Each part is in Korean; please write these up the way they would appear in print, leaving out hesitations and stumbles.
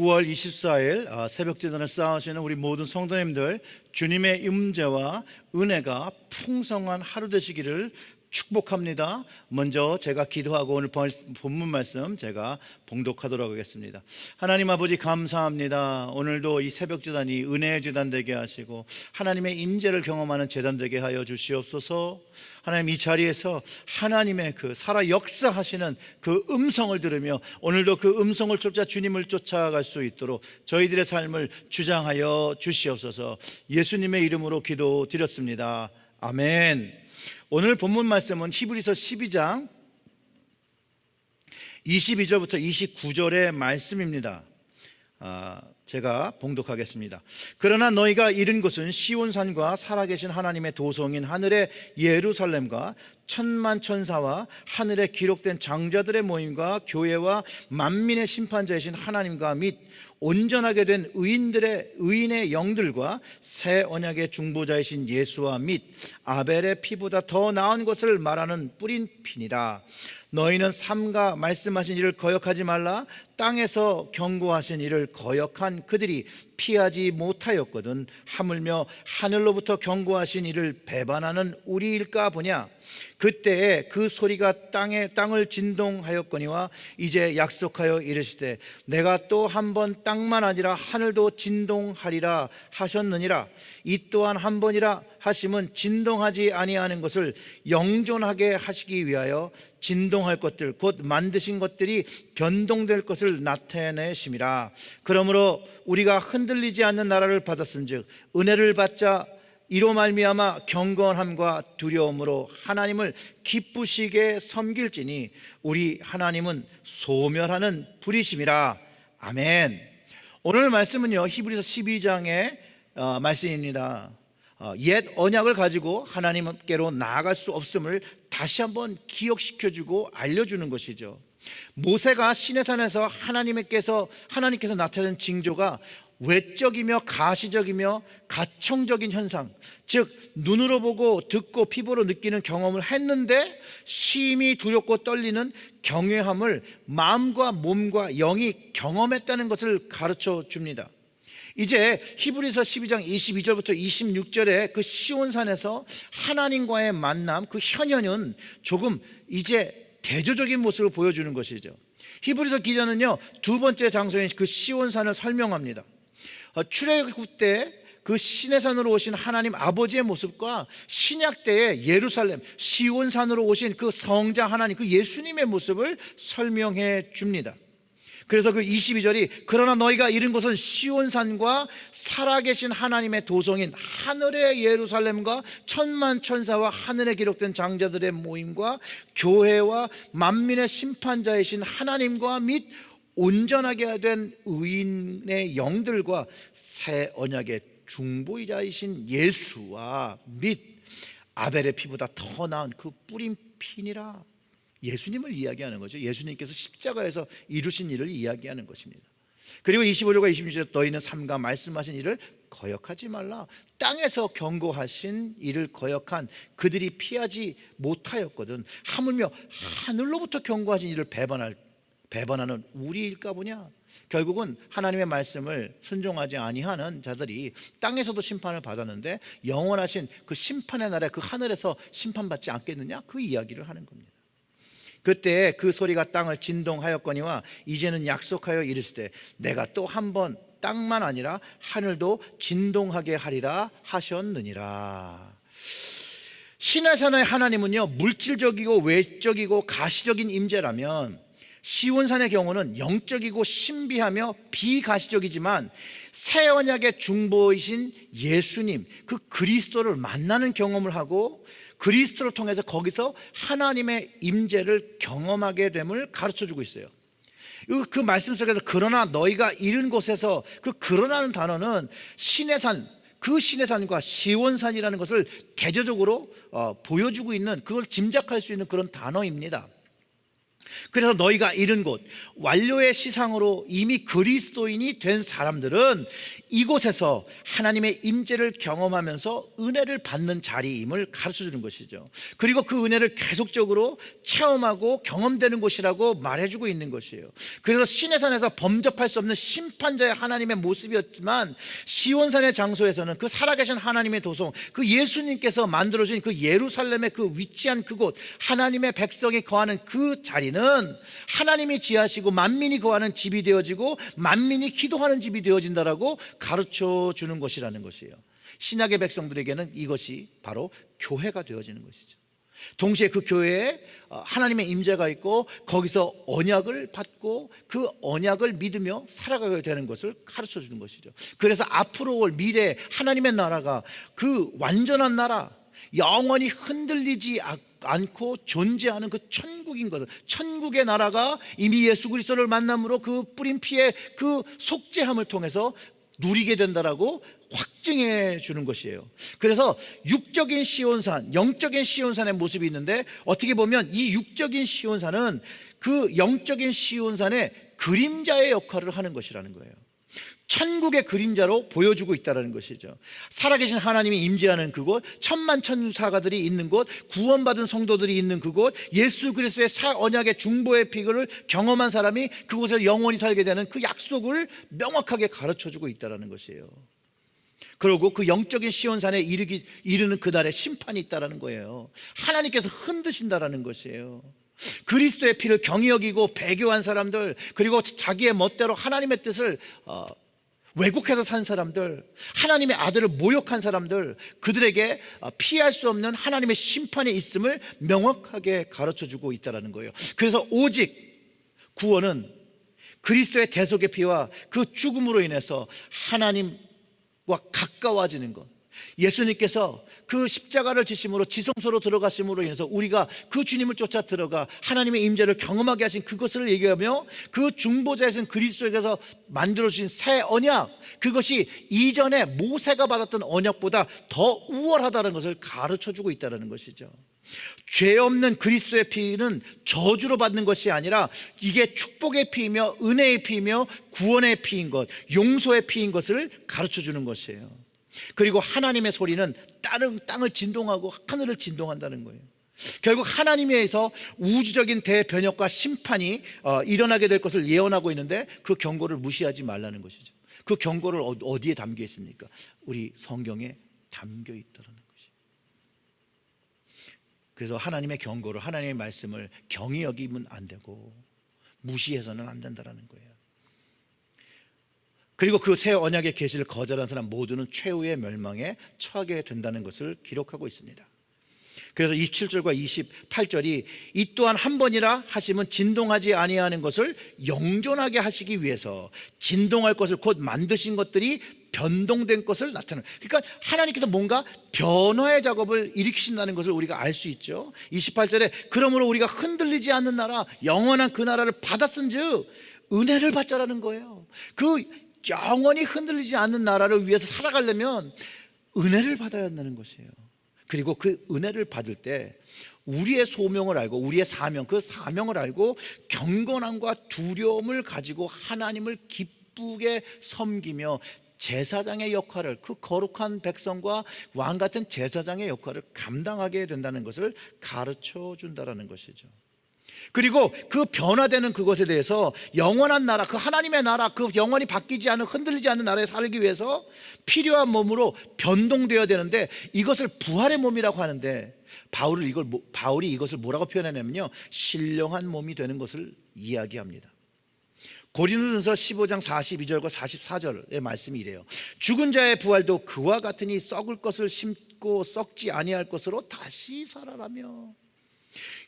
9월 24일 새벽 제단을 쌓으시는 우리 모든 성도님들, 주님의 임재와 은혜가 풍성한 하루 되시기를 축복합니다. 먼저 제가 기도하고 오늘 본문 말씀 제가 봉독하도록 하겠습니다. 하나님 아버지, 감사합니다. 오늘도 이 새벽 제단이 은혜의 제단 되게 하시고 하나님의 임재를 경험하는 제단 되게 하여 주시옵소서. 하나님, 이 자리에서 하나님의 그 살아 역사하시는 그 음성을 들으며 오늘도 그 음성을 쫓아 주님을 쫓아갈 수 있도록 저희들의 삶을 주장하여 주시옵소서. 예수님의 이름으로 기도드렸습니다. 아멘. 오늘 본문 말씀은 히브리서 12장 22절부터 29절의 말씀입니다. 제가 봉독하겠습니다. 그러나 너희가 이른 곳은 시온산과 살아계신 하나님의 도성인 하늘의 예루살렘과 천만 천사와 하늘에 기록된 장자들의 모임과 교회와 만민의 심판자이신 하나님과 및 온전하게 된 의인의 영들과 새 언약의 중보자이신 예수와 및 아벨의 피보다 더 나은 것을 말하는 뿌린 피니라. 너희는 삼가 말씀하신 이를 거역하지 말라. 땅에서 경고하신 이를 거역한 그들이 피하지 못하였거든 하물며 하늘로부터 경고하신 이를 배반하는 우리일까 보냐. 그때에 그 소리가 땅을 진동하였거니와 이제 약속하여 이르시되 내가 또 한 번 땅만 아니라 하늘도 진동하리라 하셨느니라. 이 또한 한 번이라 하심은 진동하지 아니하는 것을 영존하게 하시기 위하여 진동할 것들 곧 만드신 것들이 변동될 것을 나타내심이라. 그러므로 우리가 흔들리지 않는 나라를 받았은즉 은혜를 받자 이로 말미암아 경건함과 두려움으로 하나님을 기쁘시게 섬길지니 우리 하나님은 소멸하는 불이심이라. 아멘. 오늘 말씀은요, 히브리서 12장의 말씀입니다. 옛 언약을 가지고 하나님께로 나아갈 수 없음을 다시 한번 기억시켜주고 알려주는 것이죠. 모세가 시내산에서 하나님께서 나타낸 징조가 외적이며 가시적이며 가청적인 현상, 즉 눈으로 보고 듣고 피부로 느끼는 경험을 했는데 심히 두렵고 떨리는 경외함을 마음과 몸과 영이 경험했다는 것을 가르쳐 줍니다. 이제 히브리서 12장 22절부터 26절에 그 시온산에서 하나님과의 만남, 그 현현은 조금 이제 대조적인 모습을 보여주는 것이죠. 히브리서 기자는요, 두 번째 장소인 그 시온산을 설명합니다. 출애굽 때 그 시내산으로 오신 하나님 아버지의 모습과 신약 때의 예루살렘 시온산으로 오신 그 성자 하나님, 그 예수님의 모습을 설명해 줍니다. 그래서 그 22절이 그러나 너희가 이른 곳은 시온산과 살아계신 하나님의 도성인 하늘의 예루살렘과 천만 천사와 하늘에 기록된 장자들의 모임과 교회와 만민의 심판자이신 하나님과 및 온전하게 된 의인의 영들과 새 언약의 중보자이신 예수와 및 아벨의 피보다 더 나은 그 뿌린 피니라. 예수님을 이야기하는 거죠. 예수님께서 십자가에서 이루신 일을 이야기하는 것입니다. 그리고 25절과 26절 너희는 삼가 말씀하신 일을 거역하지 말라. 땅에서 경고하신 일을 거역한 그들이 피하지 못하였거든 하물며 하늘로부터 경고하신 일을 배반하는 우리일까 보냐. 결국은 하나님의 말씀을 순종하지 아니하는 자들이 땅에서도 심판을 받았는데 영원하신 그 심판의 날에 그 하늘에서 심판받지 않겠느냐, 그 이야기를 하는 겁니다. 그때 그 소리가 땅을 진동하였거니와 이제는 약속하여 이르시되 내가 또 한 번 땅만 아니라 하늘도 진동하게 하리라 하셨느니라. 시내산의 하나님은요, 물질적이고 외적이고 가시적인 임재라면 시온산의 경우는 영적이고 신비하며 비가시적이지만 새 언약의 중보이신 예수님, 그 그리스도를 만나는 경험을 하고 그리스도를 통해서 거기서 하나님의 임재를 경험하게 됨을 가르쳐주고 있어요. 그 말씀 속에서 그러나 너희가 이른 곳에서, 그 그러나는 단어는 시내산, 그 시내산과 시온산이라는 것을 대조적으로 보여주고 있는, 그걸 짐작할 수 있는 그런 단어입니다. 그래서 너희가 이른 곳 완료의 시상으로 이미 그리스도인이 된 사람들은 이곳에서 하나님의 임재를 경험하면서 은혜를 받는 자리임을 가르쳐주는 것이죠. 그리고 그 은혜를 계속적으로 체험하고 경험되는 곳이라고 말해주고 있는 것이에요. 그래서 시내산에서 범접할 수 없는 심판자의 하나님의 모습이었지만 시온산의 장소에서는 그 살아계신 하나님의 도성, 그 예수님께서 만들어주신 그 예루살렘의 그 위치한 그곳, 하나님의 백성이 거하는 그 자리는 하나님이 지하시고 만민이 거하는 집이 되어지고 만민이 기도하는 집이 되어진다라고 가르쳐 주는 것이라는 것이에요. 신약의 백성들에게는 이것이 바로 교회가 되어지는 것이죠. 동시에 그 교회에 하나님의 임재가 있고 거기서 언약을 받고 그 언약을 믿으며 살아가게 되는 것을 가르쳐 주는 것이죠. 그래서 앞으로 올 미래 하나님의 나라가 그 완전한 나라, 영원히 흔들리지 않고 존재하는 그 천국인 것을, 천국의 나라가 이미 예수 그리스도를 만남으로 그 뿌린 피의 그 속죄함을 통해서 누리게 된다라고 확증해 주는 것이에요. 그래서 육적인 시온산, 영적인 시온산의 모습이 있는데 어떻게 보면 이 육적인 시온산은 그 영적인 시온산의 그림자의 역할을 하는 것이라는 거예요. 천국의 그림자로 보여주고 있다는 것이죠. 살아계신 하나님이 임재하는 그곳, 천만 천사가들이 있는 곳, 구원받은 성도들이 있는 그곳, 예수 그리스도의 언약의 중보의 피를 경험한 사람이 그곳에서 영원히 살게 되는 그 약속을 명확하게 가르쳐주고 있다는 것이에요. 그리고 그 영적인 시온산에 이르는 그날에 심판이 있다는 거예요. 하나님께서 흔드신다는 것이에요. 그리스도의 피를 경히 여기고 배교한 사람들, 그리고 자기의 멋대로 하나님의 뜻을 왜곡해서 산 사람들, 하나님의 아들을 모욕한 사람들, 그들에게 피할 수 없는 하나님의 심판이 있음을 명확하게 가르쳐주고 있다는 거예요. 그래서 오직 구원은 그리스도의 대속의 피와 그 죽음으로 인해서 하나님과 가까워지는 것, 예수님께서 그 십자가를 지심으로 지성소로 들어가심으로 인해서 우리가 그 주님을 쫓아 들어가 하나님의 임재를 경험하게 하신 그것을 얘기하며 그 중보자이신 그리스도에게서 만들어주신 새 언약, 그것이 이전에 모세가 받았던 언약보다 더 우월하다는 것을 가르쳐주고 있다는 것이죠. 죄 없는 그리스도의 피는 저주로 받는 것이 아니라 이게 축복의 피이며 은혜의 피이며 구원의 피인 것, 용서의 피인 것을 가르쳐주는 것이에요. 그리고 하나님의 소리는 땅을 진동하고 하늘을 진동한다는 거예요. 결국 하나님에 의해서 우주적인 대변혁과 심판이 일어나게 될 것을 예언하고 있는데 그 경고를 무시하지 말라는 것이죠. 그 경고를 어디에 담겨 있습니까? 우리 성경에 담겨 있다는 것이죠. 그래서 하나님의 경고를, 하나님의 말씀을 경히 여기면 안 되고 무시해서는 안 된다는 거예요. 그리고 그 새 언약의 계시를 거절한 사람 모두는 최후의 멸망에 처하게 된다는 것을 기록하고 있습니다. 그래서 27절과 28절이 이 또한 한 번이라 하시면 진동하지 아니하는 것을 영존하게 하시기 위해서 진동할 것을 곧 만드신 것들이 변동된 것을 나타내는, 그러니까 하나님께서 뭔가 변화의 작업을 일으키신다는 것을 우리가 알 수 있죠. 28절에 그러므로 우리가 흔들리지 않는 나라, 영원한 그 나라를 받았은즉 은혜를 받자라는 거예요. 그 영원히 흔들리지 않는 나라를 위해서 살아가려면 은혜를 받아야 한다는 것이에요. 그리고 그 은혜를 받을 때 우리의 소명을 알고 우리의 사명, 그 사명을 알고 경건함과 두려움을 가지고 하나님을 기쁘게 섬기며 제사장의 역할을, 그 거룩한 백성과 왕 같은 제사장의 역할을 감당하게 된다는 것을 가르쳐 준다는 것이죠. 그리고 그 변화되는 그것에 대해서 영원한 나라, 그 하나님의 나라, 그 영원히 바뀌지 않은 흔들리지 않는 나라에 살기 위해서 필요한 몸으로 변동되어야 되는데 이것을 부활의 몸이라고 하는데 바울이 이것을 뭐라고 표현하냐면요, 신령한 몸이 되는 것을 이야기합니다. 고린도전서 15장 42절과 44절의 말씀이 이래요. 죽은 자의 부활도 그와 같으니 썩을 것을 심고 썩지 아니할 것으로 다시 살아나며,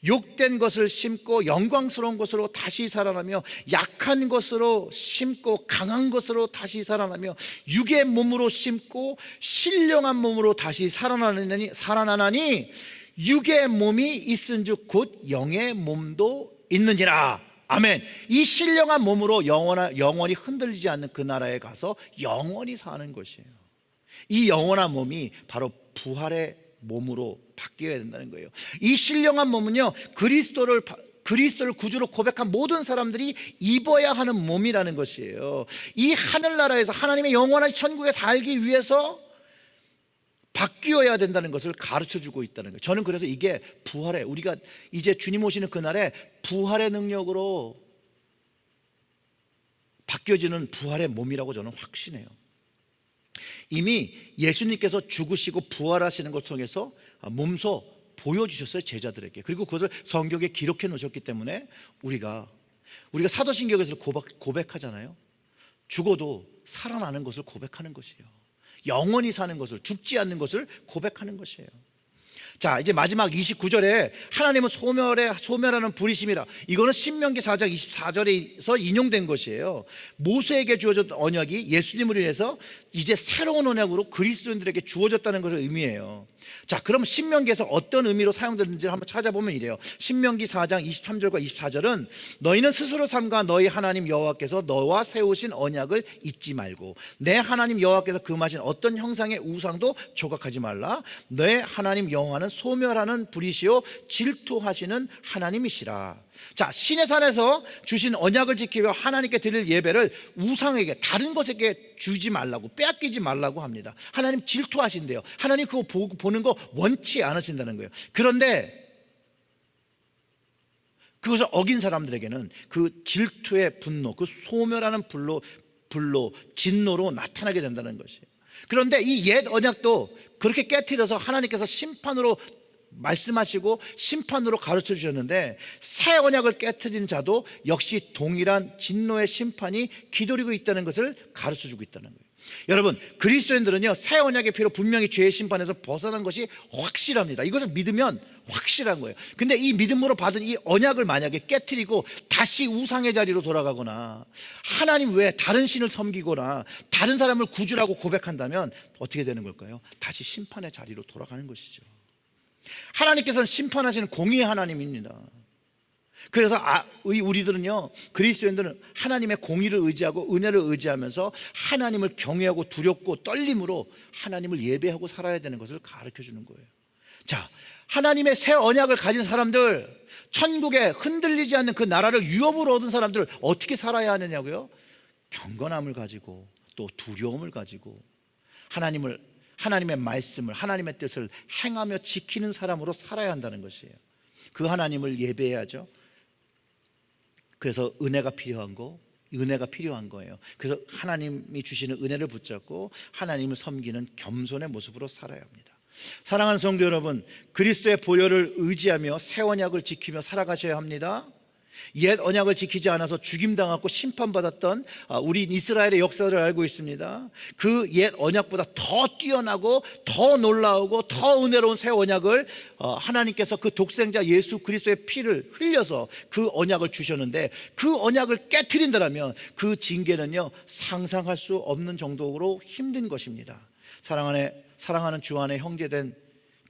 욕된 것을 심고 영광스러운 것으로 다시 살아나며, 약한 것으로 심고 강한 것으로 다시 살아나며, 육의 몸으로 심고 신령한 몸으로 다시 살아나니 육의 몸이 있은즉 곧 영의 몸도 있느니라. 아멘. 이 신령한 몸으로 영원히 흔들리지 않는 그 나라에 가서 영원히 사는 것이에요. 이 영원한 몸이 바로 부활의 몸으로 바뀌어야 된다는 거예요. 이 신령한 몸은요, 그리스도를 그리스도를 구주로 고백한 모든 사람들이 입어야 하는 몸이라는 것이에요. 이 하늘나라에서 하나님의 영원한 천국에 살기 위해서 바뀌어야 된다는 것을 가르쳐주고 있다는 거예요. 저는 그래서 이게 부활의, 우리가 이제 주님 오시는 그날에 부활의 능력으로 바뀌어지는 부활의 몸이라고 저는 확신해요. 이미 예수님께서 죽으시고 부활하시는 것을 통해서 몸소 보여주셨어요, 제자들에게. 그리고 그것을 성경에 기록해 놓으셨기 때문에 우리가 사도신경에서 고백하잖아요. 죽어도 살아나는 것을 고백하는 것이에요. 영원히 사는 것을, 죽지 않는 것을 고백하는 것이에요. 자, 이제 마지막 29절에 하나님은 소멸하는 불이심이라. 이거는 신명기 4장 24절에서 인용된 것이에요. 모세에게 주어졌던 언약이 예수님으로 인해서 이제 새로운 언약으로 그리스도인들에게 주어졌다는 것을 의미해요. 자, 그럼 신명기에서 어떤 의미로 사용되는지를 한번 찾아보면 이래요. 신명기 4장 23절과 24절은 너희는 스스로 삼가 너희 하나님 여호와께서 너와 세우신 언약을 잊지 말고 내 하나님 여호와께서 금하신 어떤 형상의 우상도 조각하지 말라. 내 하나님 여호와는 소멸하는 불이시요 질투하시는 하나님이시라. 자, 시내산에서 주신 언약을 지키며 하나님께 드릴 예배를 우상에게, 다른 것에게 주지 말라고, 빼앗기지 말라고 합니다. 하나님 질투하신대요. 하나님 그거 보는 거 원치 않으신다는 거예요. 그런데 그것을 어긴 사람들에게는 그 질투의 분노, 그 소멸하는 불로 진노로 나타나게 된다는 것이에요. 그런데 이 옛 언약도 그렇게 깨트려서 하나님께서 심판으로 말씀하시고 심판으로 가르쳐 주셨는데, 새 언약을 깨트린 자도 역시 동일한 진노의 심판이 기다리고 있다는 것을 가르쳐 주고 있다는 거예요. 여러분, 그리스도인들은요, 새 언약의 피로 분명히 죄의 심판에서 벗어난 것이 확실합니다. 이것을 믿으면 확실한 거예요. 근데 이 믿음으로 받은 이 언약을 만약에 깨트리고 다시 우상의 자리로 돌아가거나 하나님 외에 다른 신을 섬기거나 다른 사람을 구주라고 고백한다면 어떻게 되는 걸까요? 다시 심판의 자리로 돌아가는 것이죠. 하나님께서는 심판하시는 공의의 하나님입니다. 그래서 우리들은요, 그리스도인들은 하나님의 공의를 의지하고 은혜를 의지하면서 하나님을 경외하고 두렵고 떨림으로 하나님을 예배하고 살아야 되는 것을 가르쳐 주는 거예요. 자, 하나님의 새 언약을 가진 사람들, 천국에 흔들리지 않는 그 나라를 유업으로 얻은 사람들 어떻게 살아야 하느냐고요? 경건함을 가지고 또 두려움을 가지고 하나님의 말씀을, 하나님의 뜻을 행하며 지키는 사람으로 살아야 한다는 것이에요. 그 하나님을 예배해야죠. 그래서 은혜가 필요한 거예요. 그래서 하나님이 주시는 은혜를 붙잡고 하나님을 섬기는 겸손의 모습으로 살아야 합니다. 사랑하는 성도 여러분, 그리스도의 보혈을 의지하며 새 언약을 지키며 살아가셔야 합니다. 옛 언약을 지키지 않아서 죽임당하고 심판받았던 우리 이스라엘의 역사를 알고 있습니다. 그 옛 언약보다 더 뛰어나고 더 놀라우고 더 은혜로운 새 언약을 하나님께서 그 독생자 예수 그리스도의 피를 흘려서 그 언약을 주셨는데, 그 언약을 깨트린다면 그 징계는요, 상상할 수 없는 정도로 힘든 것입니다. 사랑하는 주 안에 형제된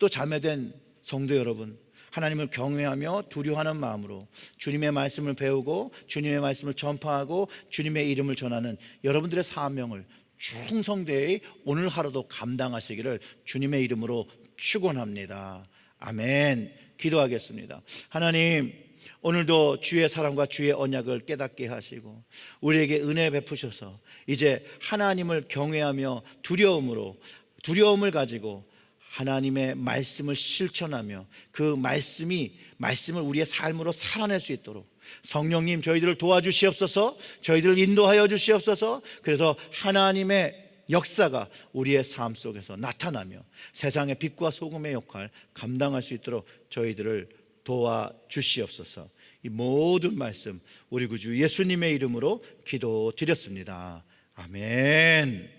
또 자매된 성도 여러분, 하나님을 경외하며 두려워하는 마음으로 주님의 말씀을 배우고 주님의 말씀을 전파하고 주님의 이름을 전하는 여러분들의 사명을 충성되이 오늘 하루도 감당하시기를 주님의 이름으로 축원합니다. 아멘. 기도하겠습니다. 하나님, 오늘도 주의 사랑과 주의 언약을 깨닫게 하시고 우리에게 은혜 베푸셔서 이제 하나님을 경외하며 두려움을 가지고 하나님의 말씀을 실천하며 그 말씀을 우리의 삶으로 살아낼 수 있도록 성령님, 저희들을 도와주시옵소서. 저희들을 인도하여 주시옵소서. 그래서 하나님의 역사가 우리의 삶 속에서 나타나며 세상의 빛과 소금의 역할 감당할 수 있도록 저희들을 도와주시옵소서. 이 모든 말씀 우리 구주 예수님의 이름으로 기도드렸습니다. 아멘.